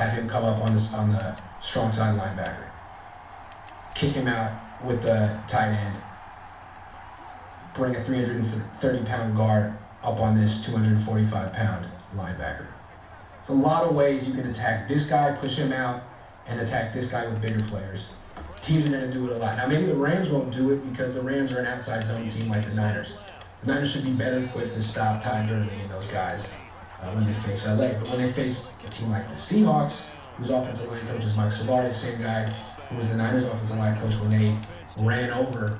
have him come up on the strong side linebacker, kick him out with the tight end, bring a 330-pound guard up on this 245-pound linebacker. It's a lot of ways you can attack this guy, push him out, and attack this guy with bigger players. Teams are going to do it a lot. Now, maybe the Rams won't do it because the Rams are an outside zone team like the Niners. The Niners should be better equipped to stop Todd Gurley and those guys when they face LA. But when they face a team like the Seahawks, whose offensive line coach is Mike Savard, the same guy who was the Niners offensive line coach when they ran over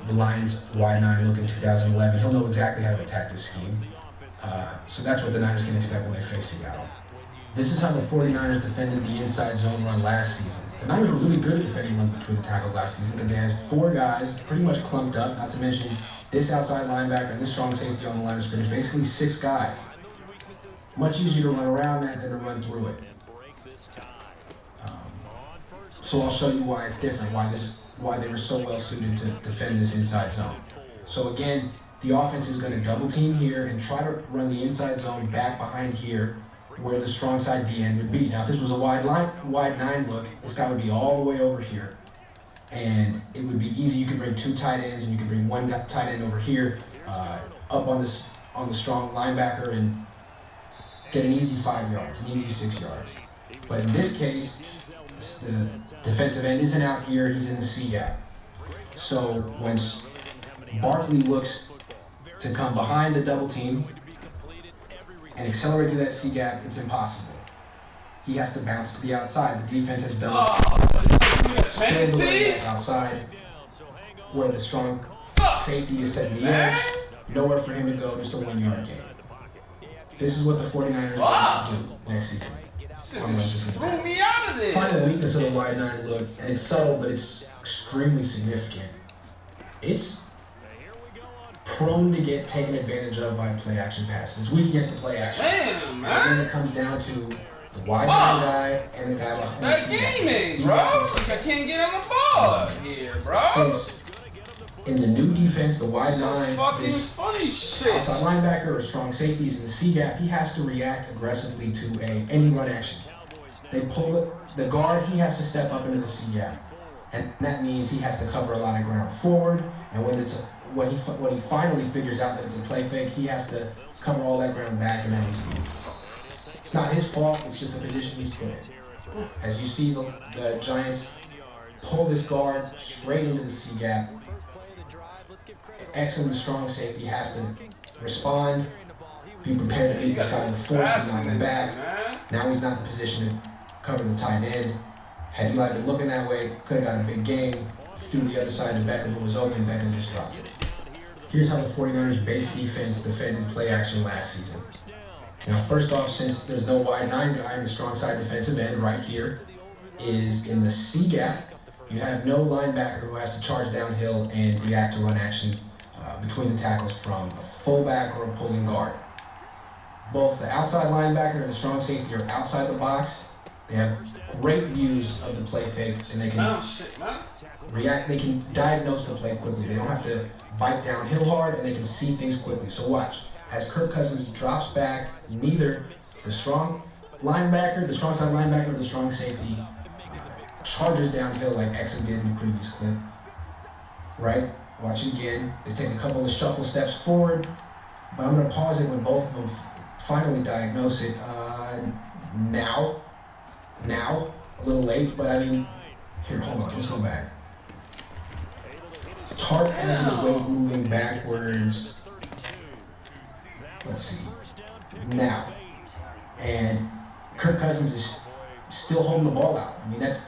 the Lions wide nine look in 2011, he'll know exactly how to attack this scheme. So that's what the Niners can expect when they face Seattle. This is how the 49ers defended the inside zone run last season. The Niners were really good at defending runs between the tackles last season, but they had 4 guys pretty much clumped up, not to mention this outside linebacker and this strong safety on the line of scrimmage, basically 6 guys. Much easier to run around that than to run through it. So I'll show you why it's different, why they were so well suited to defend this inside zone. So again, the offense is going to double team here and try to run the inside zone back behind here where the strong side D end would be. Now, if this was a wide 9 look, this guy would be all the way over here. And it would be easy. You could bring 2 tight ends and you could bring 1 tight end over here up on the strong linebacker and get an easy 5 yards, an easy 6 yards. But in this case, the defensive end isn't out here, he's in the C gap. So when Barkley looks to come behind the double team and accelerate to that C gap, it's impossible. He has to bounce to the outside. The defense has done outside where the strong safety is set in the edge. Nowhere for him to go, just a 1-yard gain. This is what the 49ers are going to do next season. Threw me out of there. Final weakness of the wide 9 look, and it's subtle, but it's extremely significant. It's prone to get taken advantage of by play action passes. Weak against the play action. Damn, man. And then it comes down to the wide 9 guy and the guy behind the that gaming, bro. I can't get on the ball here, bro. Since in the new defense, the wide 9, fucking funny shit. Outside linebacker or strong safeties in the C gap, he has to react aggressively to any run action. They pull the guard, he has to step up into the C gap. And that means he has to cover a lot of ground forward, and when he finally figures out that it's a play fake, he has to cover all that ground back, and that is it's not his fault, it's just the position he's put in. As you see the Giants pull this guard straight into the C gap. Excellent strong safety has to respond, be prepared to meet this guy with force and knock him back. Now he's not in position to cover the tight end. Had Eli been looking that way, could have got a big gain. Threw the other side to Beckham, who was open, Beckham just dropped it. Here's how the 49ers base defense defended play action last season. Now, first off, since there's no wide 9 guy in the strong side defensive end right here is in the C gap, you have no linebacker who has to charge downhill and react to run action between the tackles from a fullback or a pulling guard. Both the outside linebacker and the strong safety are outside the box. They have great views of the play fake, and they can react. They can diagnose the play quickly. They don't have to bite downhill hard, and they can see things quickly. So watch. As Kirk Cousins drops back, neither the strong side linebacker, or the strong safety charges downhill like Exum did in the previous clip. Right? Watch again. They take a couple of shuffle steps forward, but I'm going to pause it when both of them finally diagnose it. Now, a little late, but I mean, here, hold on, let's go back. Tart has his weight moving backwards. Let's see. Now, and Kirk Cousins is still holding the ball out. I mean, that's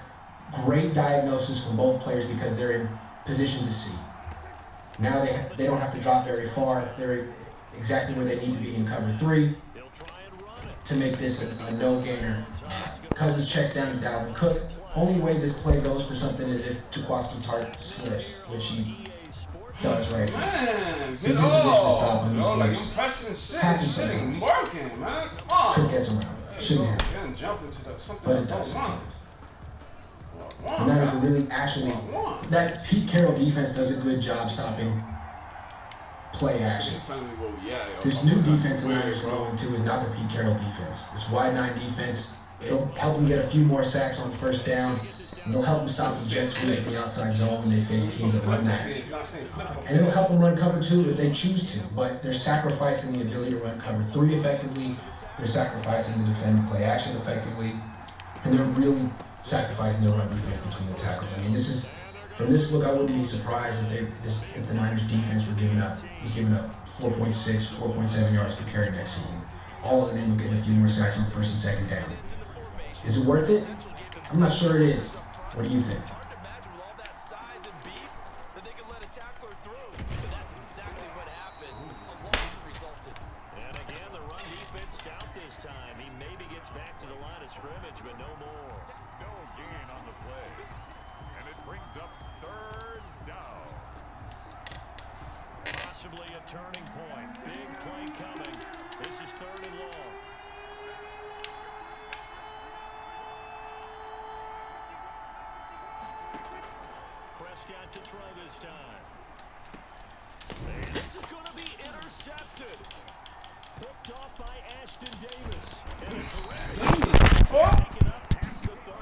great diagnosis for both players because they're in position to see. Now they don't have to drop very far. They're exactly where they need to be in cover 3 to make this a no-gainer. Cousins checks down to Dalvin Cook. Only way this play goes for something is if Jaquiski Tartt slips, which he does right now. Man, He's in position to stop him. He like slips. pressing shit ain't working, man. Come on. Cook gets around. Shouldn't have. Jump into that something But it does. The Niners are really that Pete Carroll defense does a good job stopping play action. This new defense the Niners are going to is not the Pete Carroll defense. This wide 9 defense It'll help them get a few more sacks on first down. And it'll help them stop the jet sweep in the outside zone when they face teams that run that. And it'll help them run cover 2 if they choose to, but they're sacrificing the ability to run cover 3 effectively. They're sacrificing the defender play action effectively. And they're really sacrificing their run defense between the tackles. I mean, from this look, I wouldn't be surprised if the Niners defense was giving up 4.6, 4.7 yards per carry next season. All of them getting a few more sacks on first and second down. Is it worth it? I'm not sure it is. What do you think? And again, the run defense stout this time. He maybe gets back to the line of scrimmage, but no more. No gain on the play. And it brings up 3rd down. Possibly a turning point. Big play coming. This is 3rd and long. Prescott to throw this time. And this is going to be intercepted. Picked off by Ashton Davis. And it's taken up past the 35.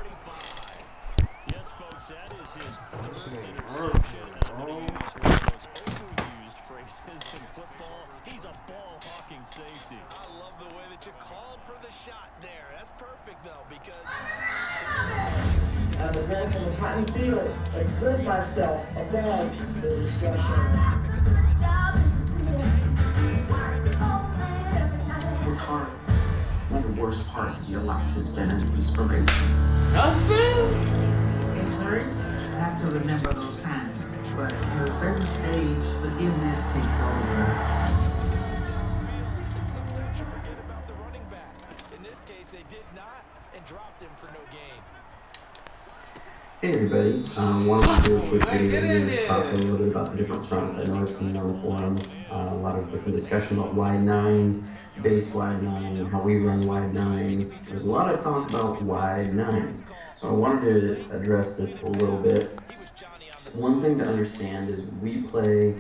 Yes, folks, that is his 3rd interception. And I'm going to use one of those overused phrases in football. He's a ball-hawking safety. I love the way that you called for the shot there. That's perfect, though, because... I'm a man from the cotton field, express myself above the discussion. His heart, one of the worst parts of your life has been an inspiration. Nothing? It hurts. I have to remember those times. But at a certain stage, forgiveness takes over. And sometimes you forget about the running back. In this case, they did not and dropped him for no gain. Hey everybody, wanted to do a quick video here talk a little bit about the different fronts. I know I've seen on the forum a lot of different discussion about wide 9, base wide 9, how we run wide 9. There's a lot of talk about wide 9. So I wanted to address this a little bit. One thing to understand is we play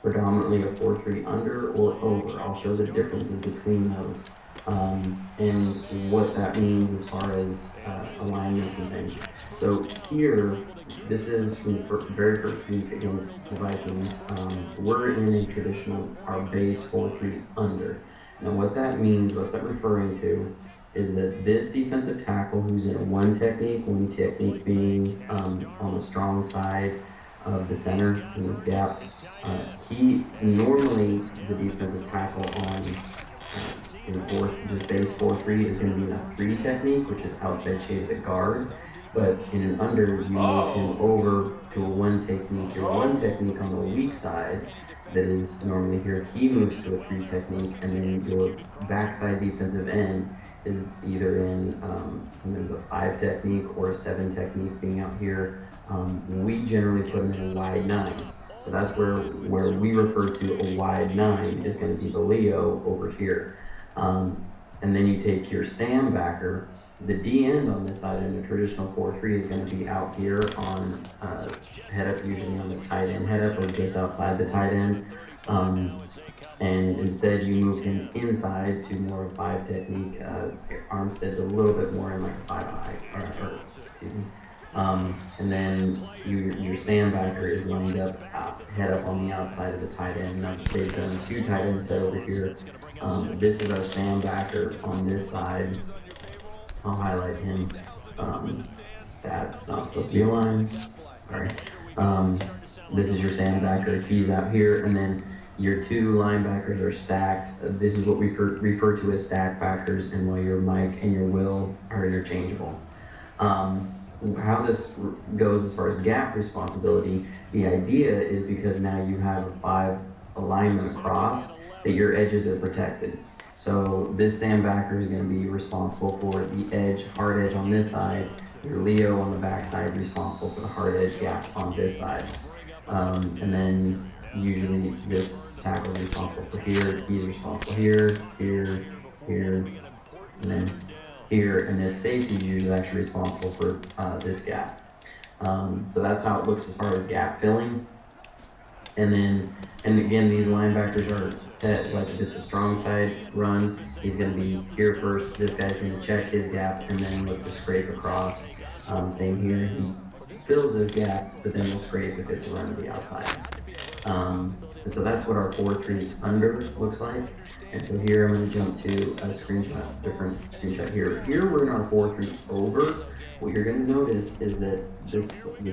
predominantly a 4-3 under or over. I'll show the differences between those. And what that means as far as alignments and things. So here, this is from the very first week against the Vikings. We're in a traditional, our base 4-3 under. Now what that means, what's that referring to, is that this defensive tackle who's in a one technique being on the strong side of the center in this gap, he normally, the defensive tackle on in just base 4-3 is going to be in a 3 technique, which is outside shade of the guard. But in an under, you move him over to a 1 technique. Your 1 technique on the weak side, that is normally here, he moves to a 3 technique, and then your backside defensive end is either in sometimes a 5 technique or a 7 technique being out here. We generally put him in a wide 9. So that's where we refer to a wide 9 is going to be the Leo over here. And then you take your Sam backer. The D end on this side in a traditional 4-3 is going to be out here on head up, usually on the tight end head up or just outside the tight end. And instead you move him inside to more of a 5 technique. Armstead's a little bit more in like a 5-eye, excuse me. And then your sandbacker is lined up head up on the outside of the tight end. Now they've done 2 tight end set over here. This is our sandbacker on this side. I'll highlight him. That's not supposed to be a line. Sorry. This is your sandbacker. He's out here, and then your 2 linebackers are stacked. This is what we refer to as stack backers, and while your Mike and your Will are interchangeable. How this goes as far as gap responsibility, the idea is because now you have a 5 alignment across that your edges are protected. So this sandbacker is going to be responsible for the edge, hard edge on this side. Your Leo on the back side responsible for the hard edge gaps on this side. And then usually this tackle is responsible for here, he's responsible here, here, here, and then here, and this safety is usually actually responsible for this gap. So that's how it looks as far as gap filling. And again, these linebackers are like if it's a strong side run, he's going to be here first. This guy's going to check his gap and then look to scrape across. Same here, he fills his gap, but then will scrape if it's a run to the outside. And so that's what our 4-3 under looks like. And so here I'm going to jump to a different screenshot here. Here we're in our 4-3 over. What you're going to notice is that the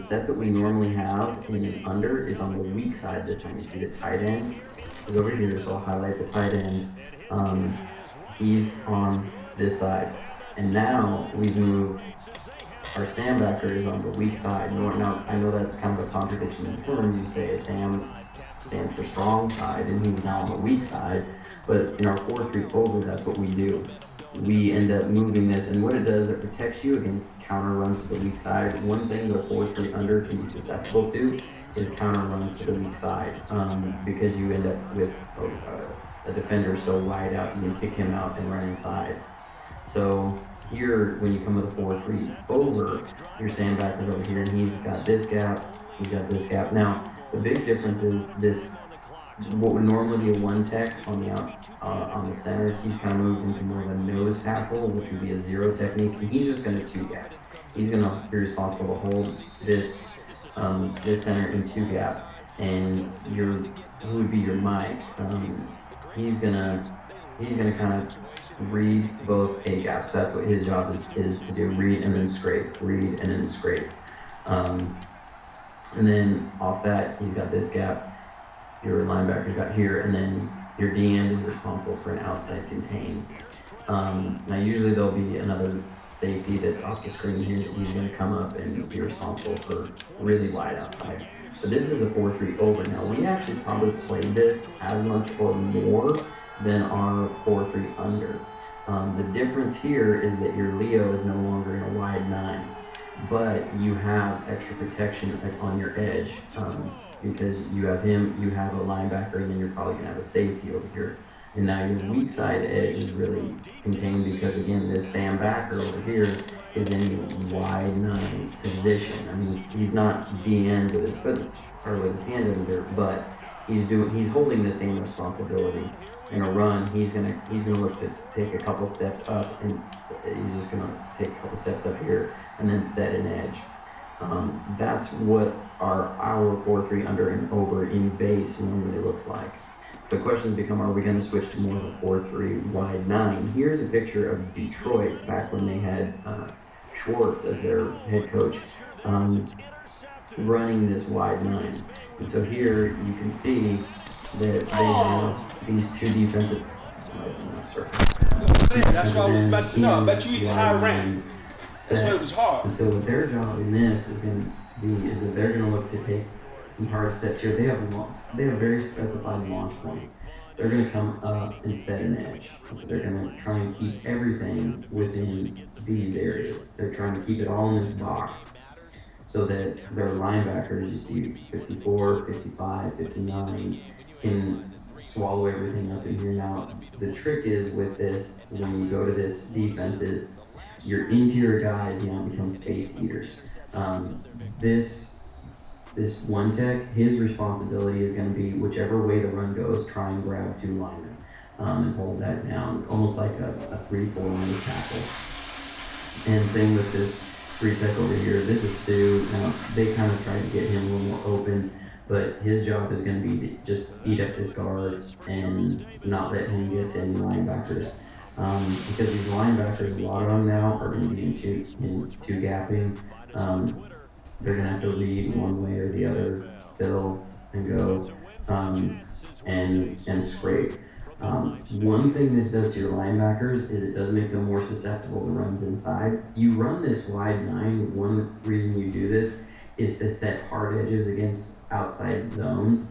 set that we normally have in an under is on the weak side this time. You see the tight end is over here, so I'll highlight the tight end. He's on this side. And now we've moved, our Sam backer is on the weak side. Now, I know that's kind of a contradiction in terms. You say Sam stands for strong side, and he's now on the weak side. But in our 4-3 over, that's what we do. We end up moving this, and what it does, it protects you against counter runs to the weak side. One thing the 4-3 under can be susceptible to is counter runs to the weak side, because you end up with a defender so wide out, you can kick him out and run inside. So here, when you come with a 4-3 over, your sandbacker's over here, and he's got this gap, he's got this gap. Now, the big difference is this, what would normally be a one tech on the center, he's kind of moved into more of a nose tackle, which would be a zero technique, and he's just going to two gap. He's going to be responsible to hold this center in two gap, and who would be your Mike? He's gonna kind of read both A gaps. That's what his job is to do: read and then scrape, read and then scrape. And then off that, he's got this gap. Your linebacker's got here, and then your D end is responsible for an outside contain. Now usually there'll be another safety that's off the screen here that he's going to come up and be responsible for really wide outside. So this is a 4-3 over. Now we actually probably played this as much or more than our 4-3 under. The difference here is that your Leo is no longer in a wide 9, but you have extra protection on your edge. Because you have him, you have a linebacker, and then you're probably going to have a safety over here. And now your weak side edge is really contained because, again, this Sam backer over here is in the wide 9 position. I mean, he's not DN with his foot or with his hand under, but he's holding the same responsibility. In a run, he's gonna look to take a couple steps up, and he's just gonna take a couple steps up here and then set an edge. That's what our 4-3 under and over in base normally looks like. The questions become, are we going to switch to more of a 4-3 wide 9? Here's a picture of Detroit back when they had Schwartz as their head coach, running this wide 9. And so here you can see that they have these two defensive. That's why I was messing up. Bet you he's high rank. That's why it was hard. And so what their job in this is going to be is that they're going to look to take some hard steps here. They have very specified launch points. They're going to come up and set an edge. And so they're going to try and keep everything within these areas. They're trying to keep it all in this box so that their linebackers, you see 54, 55, 59, can swallow everything up in here. Now, the trick is with this, when you go to this defense, is your interior guys now become space eaters. This one tech, his responsibility is going to be whichever way the run goes, try and grab two linemen and hold that down, almost like a 3-4 line tackle. And same with this 3 tech over here. This is Sue. Now they kind of try to get him a little more open, but his job is going to be to just eat up this guard and not let him get to any linebackers. Because these linebackers, a lot of them now are going to be in two gapping. They're going to have to read one way or the other, fill and go, and scrape. One thing this does to your linebackers is it does make them more susceptible to runs inside. You run this wide 9, one reason you do this is to set hard edges against outside zones.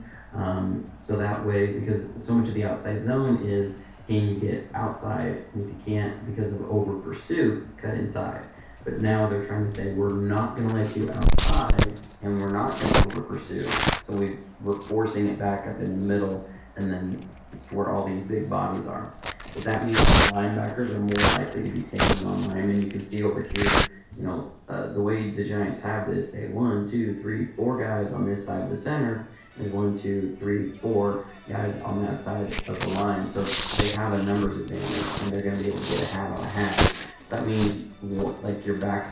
So that way, because so much of the outside zone is, can you get outside? And if you can't, because of over pursuit, cut inside. But now they're trying to say, we're not going to let you outside, and we're not going to over pursue. So we're forcing it back up in the middle, and then it's where all these big bodies are. So that means the linebackers are more likely to be taking on linemen. You can see over here, you know, the way the Giants have this, they have 1, 2, 3, 4 guys on this side of the center, and 1, 2, 3, 4 guys on that side of the line. So they have a numbers advantage, and they're going to be able to get a hat on a hat. That means, like, your backside